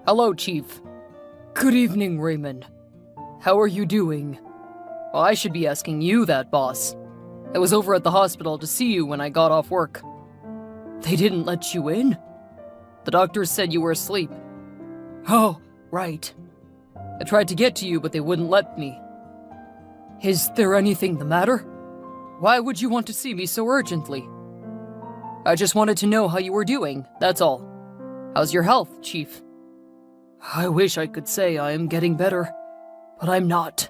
Hello, Chief. Good evening, Raymond. How are you doing? Well, I should be asking you that, boss. I was over at the hospital to see you when I got off work. They didn't let you in? The doctors said you were asleep. Oh, right. I tried to get to you, but they wouldn't let me. Is there anything the matter? Why would you want to see me so urgently? I just wanted to know how you were doing, that's all. How's your health, Chief? I wish I could say I am getting better, but I'm not.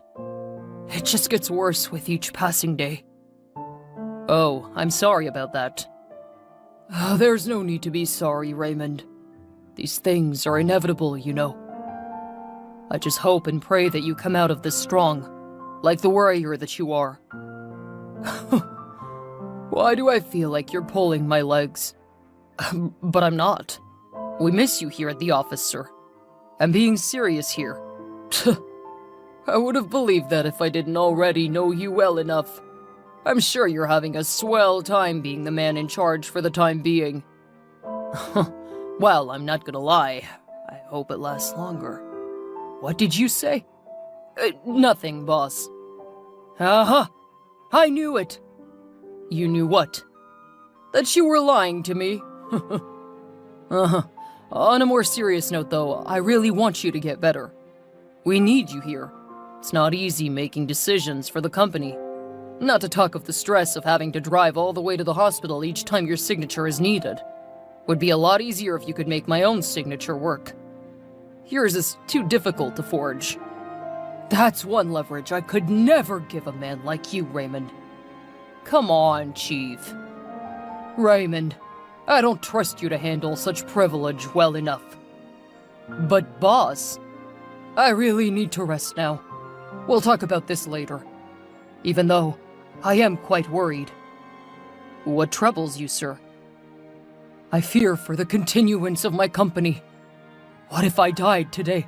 It just gets worse with each passing day. Oh, I'm sorry about that. There's no need to be sorry, Raymond. These things are inevitable, you know. I just hope and pray that you come out of this strong, like the warrior that you are. Why do I feel like you're pulling my legs? But I'm not. We miss you here at the office, sir. I'm being serious here. I would have believed that if I didn't already know you well enough. I'm sure you're having a swell time being the man in charge for the time being. Well, I'm not gonna lie. I hope it lasts longer. What did you say? Nothing, boss. Uh-huh. I knew it. You knew what? That you were lying to me. Uh-huh. On a more serious note, though, I really want you to get better. We need you here. It's not easy making decisions for the company. Not to talk of the stress of having to drive all the way to the hospital each time your signature is needed. Would be a lot easier if you could make my own signature work. Yours is too difficult to forge. That's one leverage I could never give a man like you, Raymond. Come on, Chief. Raymond, I don't trust you to handle such privilege well enough. But boss, I really need to rest now. We'll talk about this later. Even though I am quite worried. What troubles you, sir? I fear for the continuance of my company. What if I died today?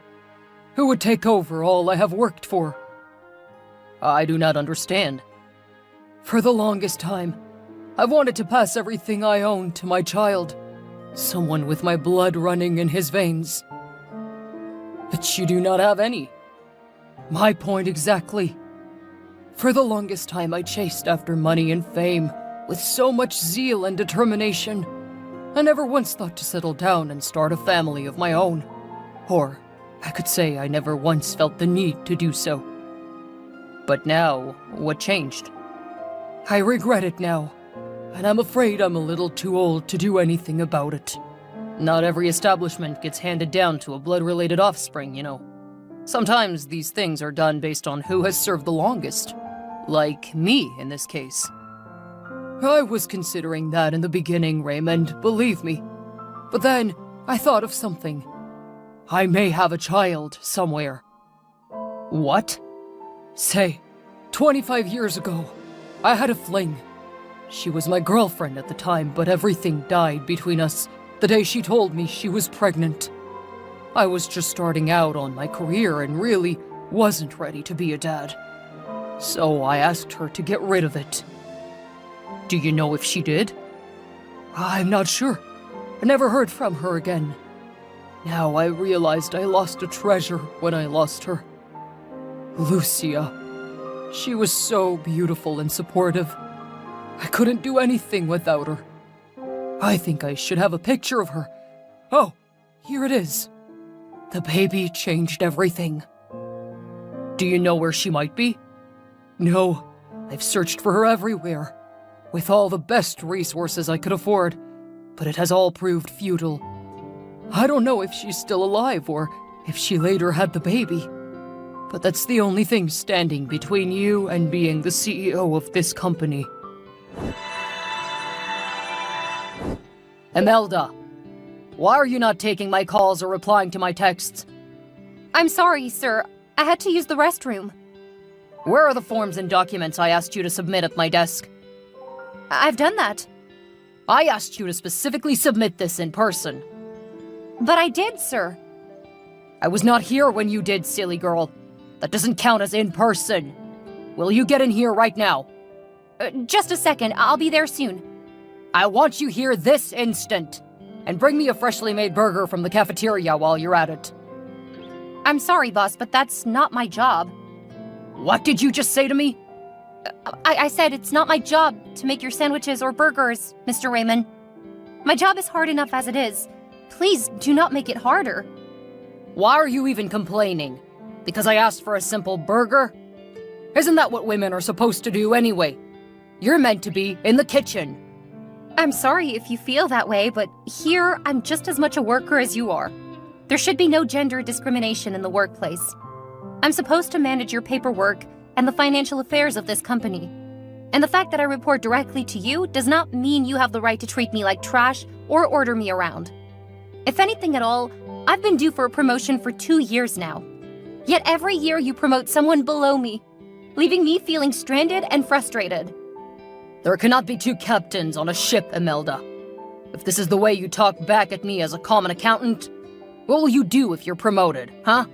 Who would take over all I have worked for? I do not understand. For the longest time, I've wanted to pass everything I own to my child. Someone with my blood running in his veins. But you do not have any. My point exactly. For the longest time I chased after money and fame with so much zeal and determination. I never once thought to settle down and start a family of my own. Or I could say I never once felt the need to do so. But now, what changed? I regret it now, and I'm afraid I'm a little too old to do anything about it. Not every establishment gets handed down to a blood-related offspring, you know. Sometimes these things are done based on who has served the longest. Like me, in this case. I was considering that in the beginning, Raymond, believe me. But then, I thought of something. I may have a child somewhere. What? Say, 25 years ago, I had a fling. She was my girlfriend at the time, but everything died between us the day she told me she was pregnant. I was just starting out on my career and really wasn't ready to be a dad. So I asked her to get rid of it. Do you know if she did? I'm not sure. I never heard from her again. Now I realized I lost a treasure when I lost her. Lucia. She was so beautiful and supportive. I couldn't do anything without her. I think I should have a picture of her. Oh, here it is. The baby changed everything. Do you know where she might be? No, I've searched for her everywhere, with all the best resources I could afford, but it has all proved futile. I don't know if she's still alive or if she later had the baby, but that's the only thing standing between you and being the CEO of this company. Imelda, why are you not taking my calls or replying to my texts? I'm sorry, sir. I had to use the restroom. Where are the forms and documents I asked you to submit at my desk? I've done that. I asked you to specifically submit this in person. But I did, sir. I was not here when you did, silly girl. That doesn't count as in person. Will you get in here right now? Just a second. I'll be there soon. I want you here this instant. And bring me a freshly made burger from the cafeteria while you're at it. I'm sorry, boss, but that's not my job. What did you just say to me? I said it's not my job to make your sandwiches or burgers, Mr. Raymond. My job is hard enough as it is. Please do not make it harder. Why are you even complaining? Because I asked for a simple burger? Isn't that what women are supposed to do anyway? You're meant to be in the kitchen. I'm sorry if you feel that way, but here I'm just as much a worker as you are. There should be no gender discrimination in the workplace. I'm supposed to manage your paperwork and the financial affairs of this company. And the fact that I report directly to you does not mean you have the right to treat me like trash or order me around. If anything at all, I've been due for a promotion for 2 years now. Yet every year you promote someone below me, leaving me feeling stranded and frustrated. There cannot be 2 captains on a ship, Imelda. If this is the way you talk back at me as a common accountant, what will you do if you're promoted, huh?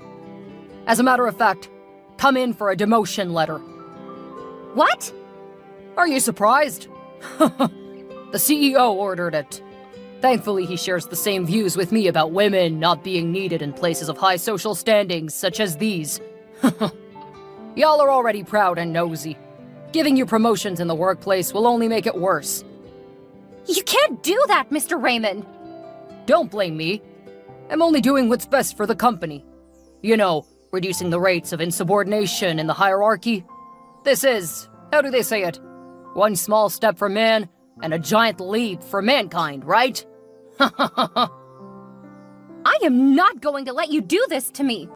As a matter of fact, come in for a demotion letter. What? Are you surprised? The CEO ordered it. Thankfully, he shares the same views with me about women not being needed in places of high social standings such as these. Y'all are already proud and nosy. Giving you promotions in the workplace will only make it worse. You can't do that, Mr. Raymond! Don't blame me. I'm only doing what's best for the company. You know, reducing the rates of insubordination in the hierarchy. This is, how do they say it? One small step for man and a giant leap for mankind, right? I am not going to let you do this to me.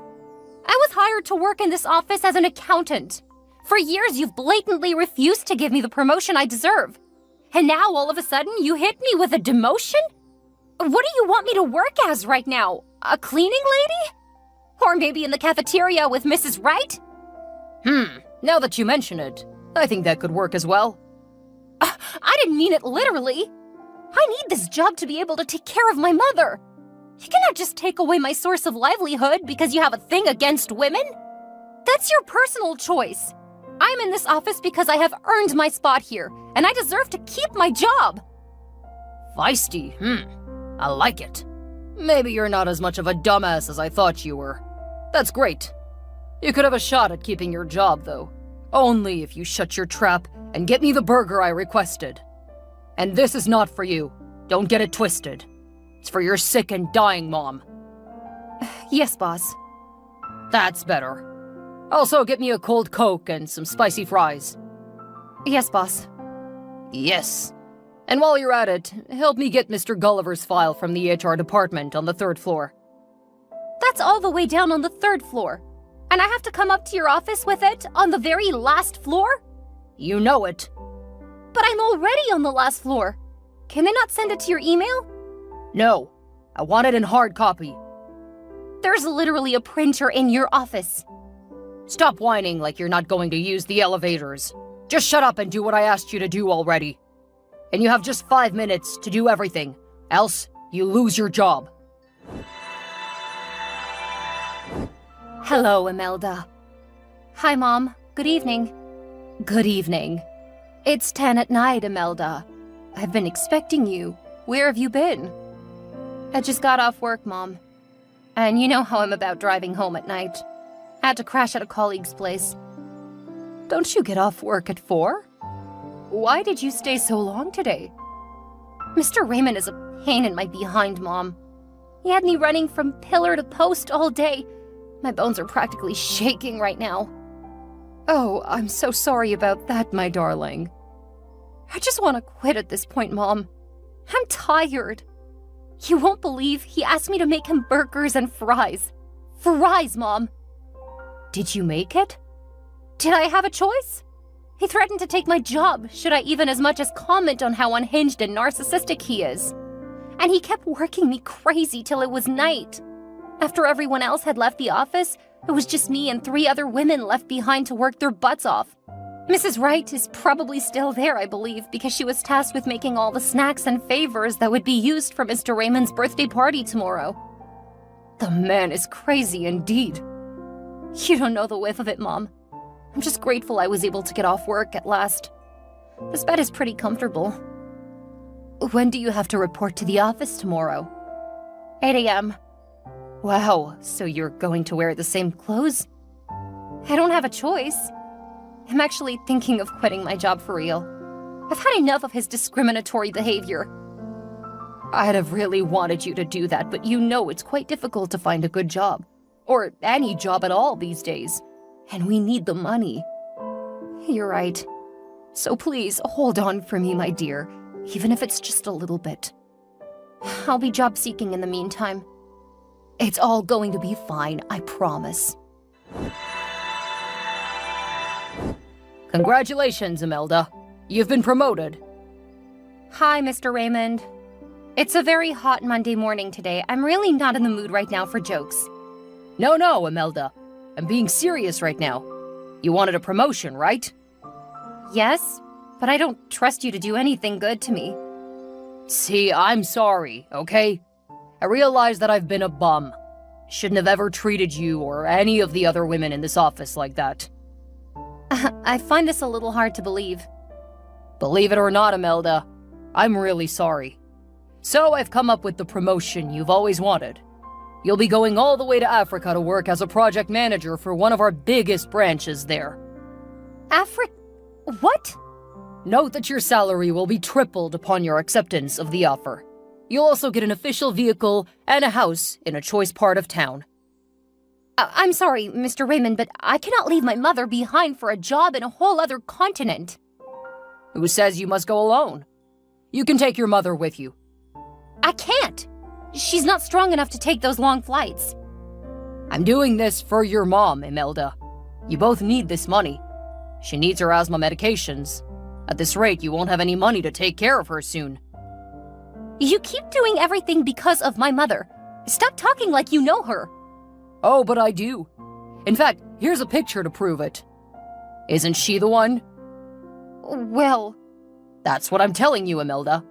I was hired to work in this office as an accountant. For years, you've blatantly refused to give me the promotion I deserve. And now, all of a sudden, you hit me with a demotion? What do you want me to work as right now? A cleaning lady? Or maybe in the cafeteria with Mrs. Wright? Now that you mention it, I think that could work as well. I didn't mean it literally. I need this job to be able to take care of my mother. You cannot just take away my source of livelihood because you have a thing against women. That's your personal choice. I'm in this office because I have earned my spot here, and I deserve to keep my job. Feisty, I like it. Maybe you're not as much of a dumbass as I thought you were. That's great. You could have a shot at keeping your job, though. Only if you shut your trap and get me the burger I requested. And this is not for you. Don't get it twisted. It's for your sick and dying mom. Yes, boss. That's better. Also, get me a cold Coke and some spicy fries. Yes, boss. Yes. And while you're at it, help me get Mr. Gulliver's file from the HR department on the 3rd floor. That's all the way down on the 3rd floor. And I have to come up to your office with it on the very last floor? You know it. But I'm already on the last floor. Can they not send it to your email? No. I want it in hard copy. There's literally a printer in your office. Stop whining like you're not going to use the elevators. Just shut up and do what I asked you to do already. And you have just 5 minutes to do everything. Else, you lose your job. Hello, Imelda. Hi, Mom. Good evening. Good evening. It's 10 at night, Imelda. I've been expecting you. Where have you been? I just got off work, Mom. And you know how I'm about driving home at night. I had to crash at a colleague's place. Don't you get off work at 4? Why did you stay so long today? Mr. Raymond is a pain in my behind, Mom. He had me running from pillar to post all day. My bones are practically shaking right now. Oh, I'm so sorry about that, my darling. I just want to quit at this point, Mom. I'm tired. You won't believe he asked me to make him burgers and fries. Fries, Mom. Did you make it? Did I have a choice? He threatened to take my job should I even as much as comment on how unhinged and narcissistic he is. And he kept working me crazy till it was night. After everyone else had left the office, it was just me and 3 other women left behind to work their butts off. Mrs. Wright is probably still there, I believe, because she was tasked with making all the snacks and favors that would be used for Mr. Raymond's birthday party tomorrow. The man is crazy indeed. You don't know the width of it, Mom. I'm just grateful I was able to get off work at last. This bed is pretty comfortable. When do you have to report to the office tomorrow? 8 a.m. Wow, so you're going to wear the same clothes? I don't have a choice. I'm actually thinking of quitting my job for real. I've had enough of his discriminatory behavior. I'd have really wanted you to do that, but you know it's quite difficult to find a good job. Or any job at all these days. And we need the money. You're right. So please, hold on for me, my dear, even if it's just a little bit. I'll be job seeking in the meantime. It's all going to be fine, I promise. Congratulations, Imelda. You've been promoted. Hi, Mr. Raymond. It's a very hot Monday morning today. I'm really not in the mood right now for jokes. No, Imelda. I'm being serious right now. You wanted a promotion, right? Yes, but I don't trust you to do anything good to me. See, I'm sorry, okay? I realize that I've been a bum. Shouldn't have ever treated you or any of the other women in this office like that. I find this a little hard to believe. Believe it or not, Imelda, I'm really sorry. So I've come up with the promotion you've always wanted. You'll be going all the way to Africa to work as a project manager for one of our biggest branches there. What? Note that your salary will be tripled upon your acceptance of the offer. You'll also get an official vehicle and a house in a choice part of town. I'm sorry, Mr. Raymond, but I cannot leave my mother behind for a job in a whole other continent. Who says you must go alone? You can take your mother with you. I can't. She's not strong enough to take those long flights. I'm doing this for your mom, Imelda. You both need this money. She needs her asthma medications. At this rate, you won't have any money to take care of her soon. You keep doing everything because of my mother. Stop talking like you know her. Oh, but I do. In fact, here's a picture to prove it. Isn't she the one? Well... That's what I'm telling you, Imelda.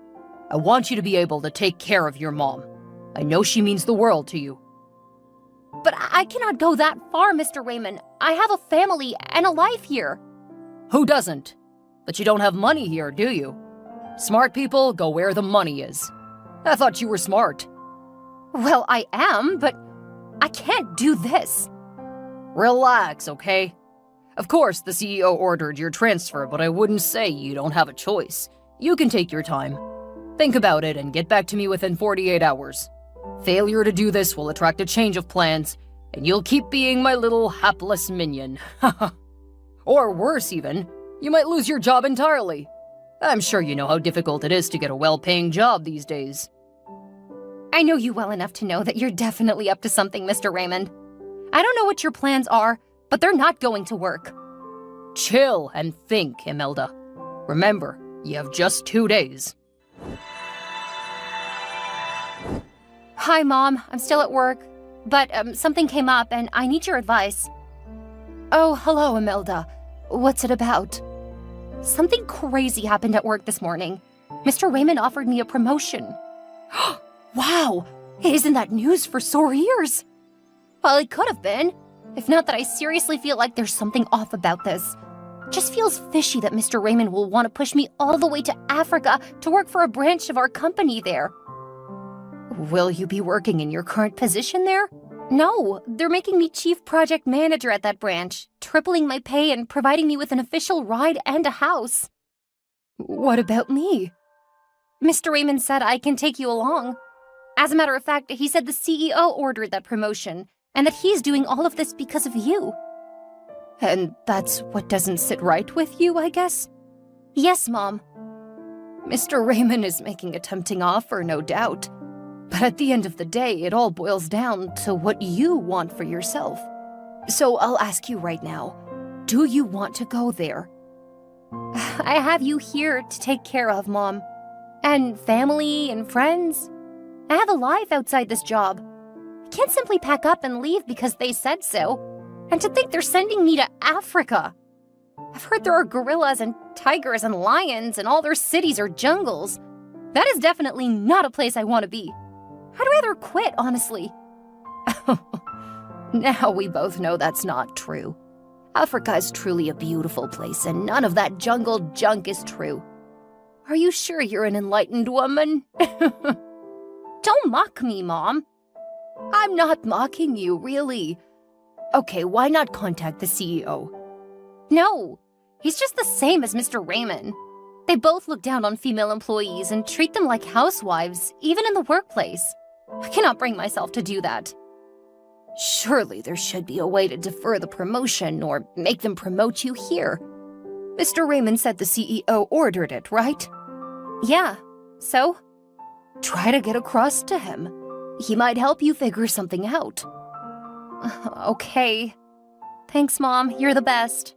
I want you to be able to take care of your mom. I know she means the world to you. But I cannot go that far, Mr. Raymond. I have a family and a life here. Who doesn't? But you don't have money here, do you? Smart people go where the money is. I thought you were smart. Well, I am, but I can't do this. Relax, okay? Of course, the CEO ordered your transfer, but I wouldn't say you don't have a choice. You can take your time. Think about it and get back to me within 48 hours. Failure to do this will attract a change of plans, and you'll keep being my little hapless minion. Or worse even, you might lose your job entirely. I'm sure you know how difficult it is to get a well-paying job these days. I know you well enough to know that you're definitely up to something, Mr. Raymond. I don't know what your plans are, but they're not going to work. Chill and think, Imelda. Remember, you have just 2 days. Hi, Mom. I'm still at work, but something came up and I need your advice. Oh, hello, Imelda. What's it about? Something crazy happened at work this morning. Mr. Raymond offered me a promotion. Wow! Isn't that news for sore ears? Well, it could have been. If not that I seriously feel like there's something off about this. Just feels fishy that Mr. Raymond will want to push me all the way to Africa to work for a branch of our company there. Will you be working in your current position there? No, they're making me chief project manager at that branch, tripling my pay and providing me with an official ride and a house. What about me? Mr. Raymond said I can take you along. As a matter of fact, he said the CEO ordered that promotion, and that he's doing all of this because of you. And that's what doesn't sit right with you, I guess? Yes, Mom. Mr. Raymond is making a tempting offer, no doubt. But at the end of the day, it all boils down to what you want for yourself. So I'll ask you right now, do you want to go there? I have you here to take care of, Mom. And family and friends. I have a life outside this job. I can't simply pack up and leave because they said so. And to think they're sending me to Africa. I've heard there are gorillas and tigers and lions and all their cities are jungles. That is definitely not a place I want to be. I'd rather quit, honestly. Now we both know that's not true. Africa is truly a beautiful place, and none of that jungle junk is true. Are you sure you're an enlightened woman? Don't mock me, Mom. I'm not mocking you, really. Okay, why not contact the CEO? No, he's just the same as Mr. Raymond. They both look down on female employees and treat them like housewives, even in the workplace. I cannot bring myself to do that. Surely there should be a way to defer the promotion or make them promote you here. Mr. Raymond said the CEO ordered it, right? Yeah, so? Try to get across to him. He might help you figure something out. Okay. Thanks, Mom. You're the best.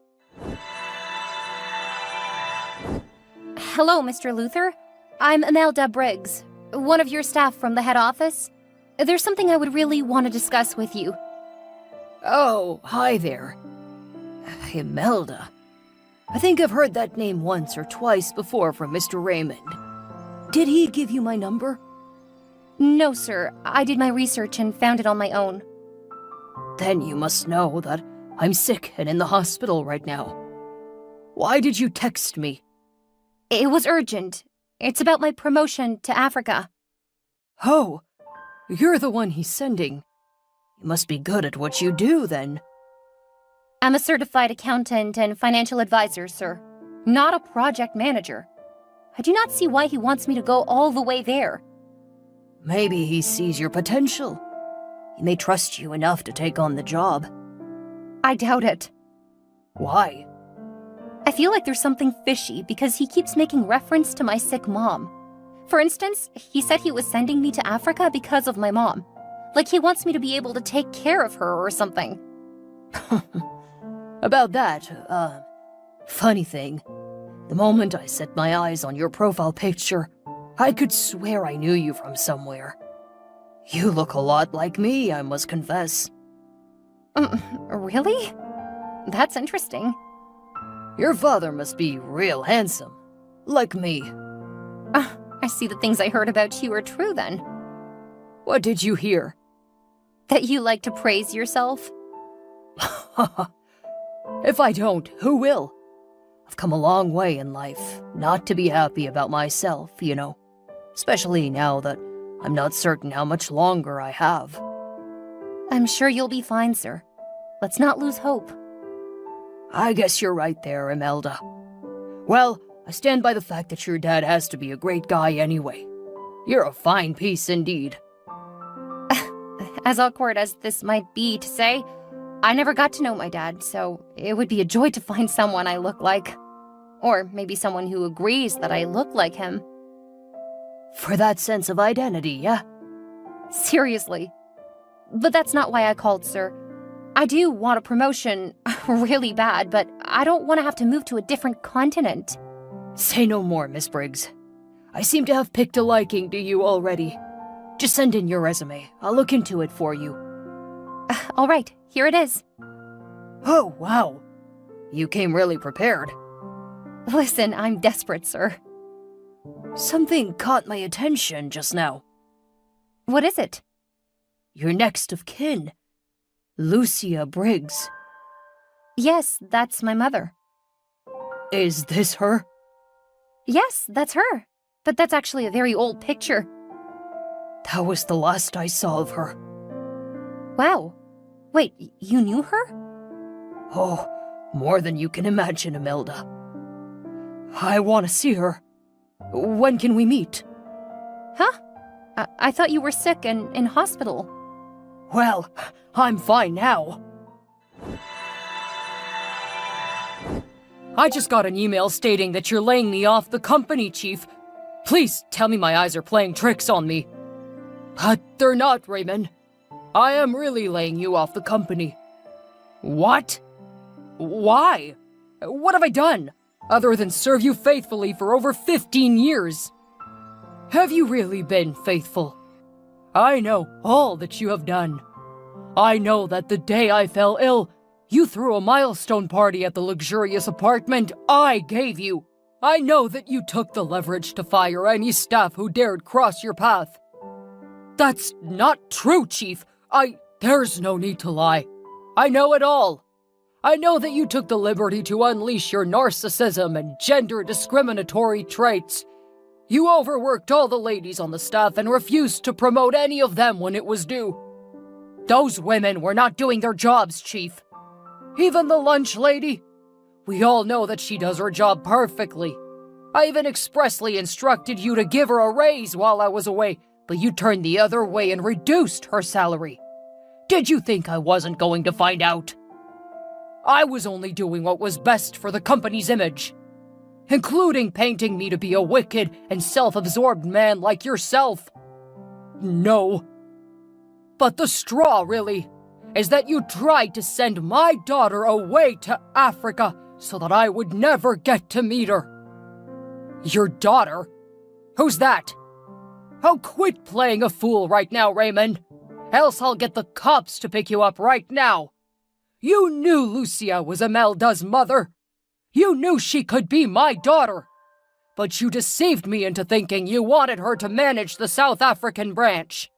Hello, Mr. Luther. I'm Imelda Briggs, one of your staff from the head office. There's something I would really want to discuss with you. Oh, hi there. Imelda. I think I've heard that name once or twice before from Mr. Raymond. Did he give you my number? No, sir. I did my research and found it on my own. Then you must know that I'm sick and in the hospital right now. Why did you text me? It was urgent. It's about my promotion to Africa. Oh, you're the one he's sending. You must be good at what you do, then. I'm a certified accountant and financial advisor, sir. Not a project manager. I do not see why he wants me to go all the way there. Maybe he sees your potential. He may trust you enough to take on the job. I doubt it. Why? I feel like there's something fishy because he keeps making reference to my sick mom. For instance, he said he was sending me to Africa because of my mom. Like he wants me to be able to take care of her or something. About that, funny thing. The moment I set my eyes on your profile picture, I could swear I knew you from somewhere. You look a lot like me, I must confess. Really? That's interesting. Your father must be real handsome. Like me. I see the things I heard about you are true then. What did you hear? That you like to praise yourself? If I don't, who will? I've come a long way in life, not to be happy about myself, you know. Especially now that I'm not certain how much longer I have. I'm sure you'll be fine, sir. Let's not lose hope. I guess you're right there, Imelda. Well, I stand by the fact that your dad has to be a great guy anyway. You're a fine piece indeed. As awkward as this might be to say, I never got to know my dad, so it would be a joy to find someone I look like. Or maybe someone who agrees that I look like him. For that sense of identity, yeah? Seriously. But that's not why I called, sir. I do want a promotion really bad, but I don't want to have to move to a different continent. Say no more, Miss Briggs. I seem to have picked a liking to you already. Just send in your resume. I'll look into it for you. All right, here it is. Oh, wow. You came really prepared. Listen, I'm desperate, sir. Something caught my attention just now. What is it? Your next of kin. Lucia Briggs. Yes, that's my mother. Is this her? Yes, that's her. But that's actually a very old picture. That was the last I saw of her. Wow. Wait, you knew her? Oh, more than you can imagine, Imelda. I want to see her. When can we meet? Huh? I thought you were sick and in hospital. Well, I'm fine now. I just got an email stating that you're laying me off the company, Chief. Please tell me my eyes are playing tricks on me. But they're not, Raymond. I am really laying you off the company. What? Why? What have I done, other than serve you faithfully for over 15 years? Have you really been faithful? I know all that you have done. I know that the day I fell ill, you threw a milestone party at the luxurious apartment I gave you. I know that you took the leverage to fire any staff who dared cross your path. That's not true, Chief. There's no need to lie. I know it all. I know that you took the liberty to unleash your narcissism and gender discriminatory traits. You overworked all the ladies on the staff and refused to promote any of them when it was due. Those women were not doing their jobs, Chief. Even the lunch lady. We all know that she does her job perfectly. I even expressly instructed you to give her a raise while I was away, but you turned the other way and reduced her salary. Did you think I wasn't going to find out? I was only doing what was best for the company's image, including painting me to be a wicked and self-absorbed man like yourself. No. But the straw, really, is that you tried to send my daughter away to Africa so that I would never get to meet her. Your daughter? Who's that? Oh, quit playing a fool right now, Raymond. Else I'll get the cops to pick you up right now. You knew Lucia was Imelda's mother. You knew she could be my daughter. But you deceived me into thinking you wanted her to manage the South African branch.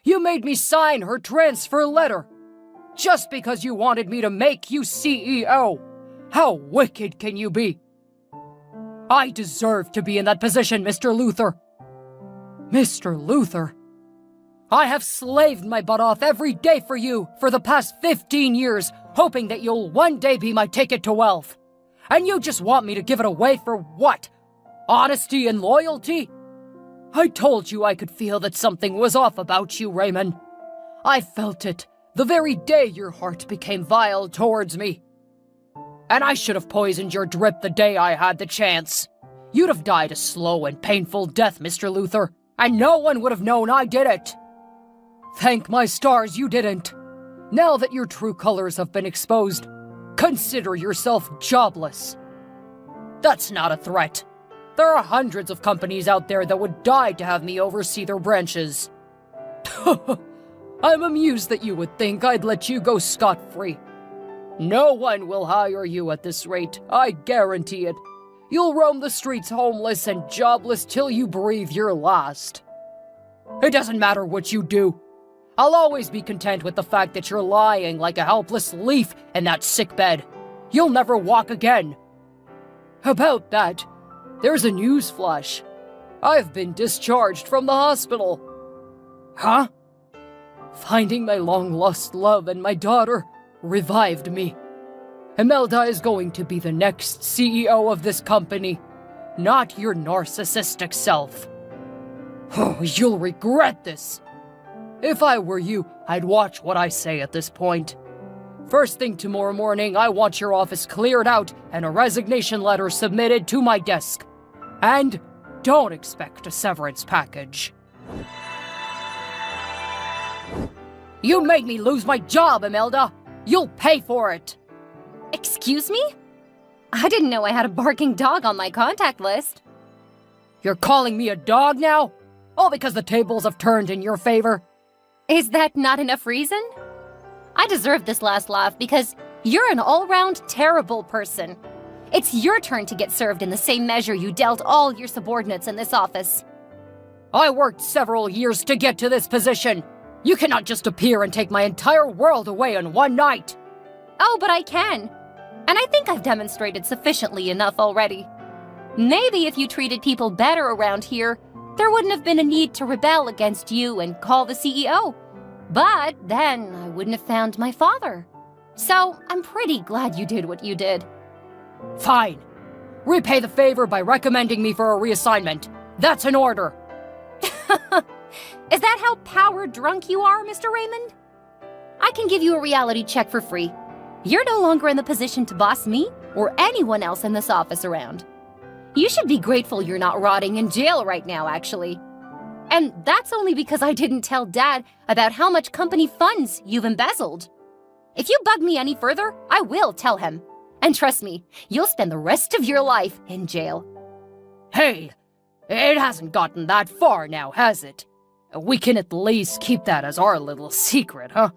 You made me sign her transfer letter. Just because you wanted me to make you CEO. How wicked can you be? I deserve to be in that position, Mr. Luther. Mr. Luther? I have slaved my butt off every day for you for the past 15 years, hoping that you'll one day be my ticket to wealth. And you just want me to give it away for what? Honesty and loyalty? I told you I could feel that something was off about you, Raymond. I felt it the very day your heart became vile towards me. And I should have poisoned your drip the day I had the chance. You'd have died a slow and painful death, Mr. Luther, and no one would have known I did it. Thank my stars you didn't. Now that your true colors have been exposed, consider yourself jobless. That's not a threat. There are hundreds of companies out there that would die to have me oversee their branches. I'm amused that you would think I'd let you go scot-free. No one will hire you at this rate, I guarantee it. You'll roam the streets homeless and jobless till you breathe your last. It doesn't matter what you do. I'll always be content with the fact that you're lying like a helpless leaf in that sickbed. You'll never walk again. About that, there's a news flash. I've been discharged from the hospital. Huh? Finding my long-lost love and my daughter revived me. Imelda is going to be the next CEO of this company, not your narcissistic self. Oh, you'll regret this. If I were you, I'd watch what I say at this point. First thing tomorrow morning, I want your office cleared out and a resignation letter submitted to my desk. And don't expect a severance package. You made me lose my job, Imelda. You'll pay for it. Excuse me? I didn't know I had a barking dog on my contact list. You're calling me a dog now? All because the tables have turned in your favor? Is that not enough reason? I deserve this last laugh because you're an all-round terrible person. It's your turn to get served in the same measure you dealt all your subordinates in this office. I worked several years to get to this position. You cannot just appear and take my entire world away in one night. Oh, but I can. And I think I've demonstrated sufficiently enough already. Maybe if you treated people better around here, there wouldn't have been a need to rebel against you and call the CEO. But then I wouldn't have found my father. So I'm pretty glad you did what you did. Fine. Repay the favor by recommending me for a reassignment. That's an order. Is that how power drunk you are, Mr. Raymond? I can give you a reality check for free. You're no longer in the position to boss me or anyone else in this office around. You should be grateful you're not rotting in jail right now, actually. And that's only because I didn't tell Dad about how much company funds you've embezzled. If you bug me any further, I will tell him. And trust me, you'll spend the rest of your life in jail. Hey, it hasn't gotten that far now, has it? We can at least keep that as our little secret, huh?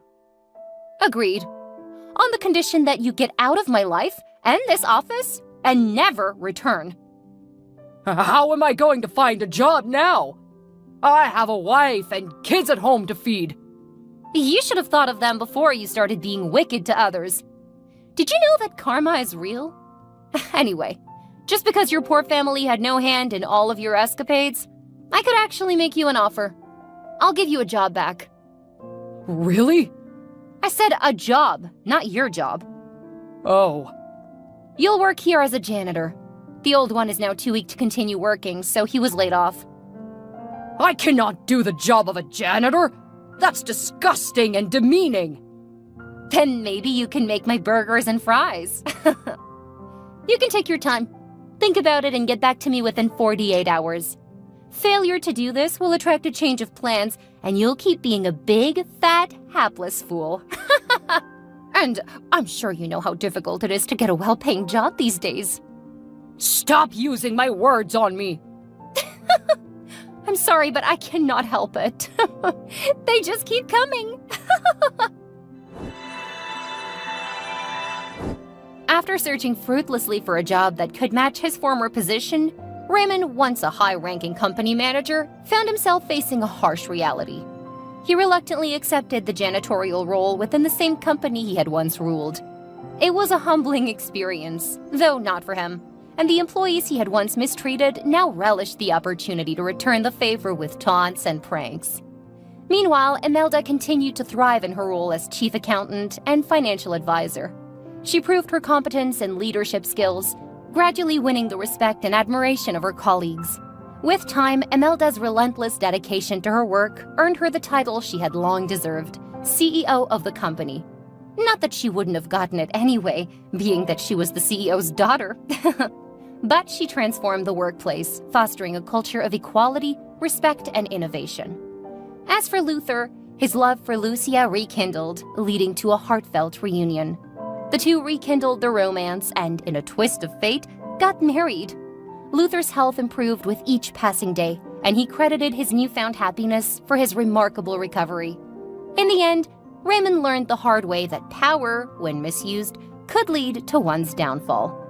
Agreed. On the condition that you get out of my life and this office and never return. How am I going to find a job now? I have a wife and kids at home to feed. You should have thought of them before you started being wicked to others. Did you know that karma is real? Anyway, just because your poor family had no hand in all of your escapades, I could actually make you an offer. I'll give you a job back. Really? I said a job, not your job. Oh, You'll work here as a janitor. The old one is now too weak to continue working, so he was laid off. I cannot do the job of a janitor. That's disgusting and demeaning. Then maybe you can make my burgers and fries. You can take your time. Think about it and get back to me within 48 hours. Failure to do this will attract a change of plans, and you'll keep being a big, fat, hapless fool. And I'm sure you know how difficult it is to get a well-paying job these days. Stop using my words on me. I'm sorry, but I cannot help it. They just keep coming. After searching fruitlessly for a job that could match his former position, Raymond, once a high-ranking company manager, found himself facing a harsh reality. He reluctantly accepted the janitorial role within the same company he had once ruled. It was a humbling experience, though not for him, and the employees he had once mistreated now relished the opportunity to return the favor with taunts and pranks. Meanwhile, Imelda continued to thrive in her role as chief accountant and financial advisor. She proved her competence and leadership skills, gradually winning the respect and admiration of her colleagues. With time, Imelda's relentless dedication to her work earned her the title she had long deserved, CEO of the company. Not that she wouldn't have gotten it anyway, being that she was the CEO's daughter. But she transformed the workplace, fostering a culture of equality, respect, and innovation. As for Luther, his love for Lucia rekindled, leading to a heartfelt reunion. The two rekindled their romance and, in a twist of fate, got married. Luther's health improved with each passing day, and he credited his newfound happiness for his remarkable recovery. In the end, Raymond learned the hard way that power, when misused, could lead to one's downfall.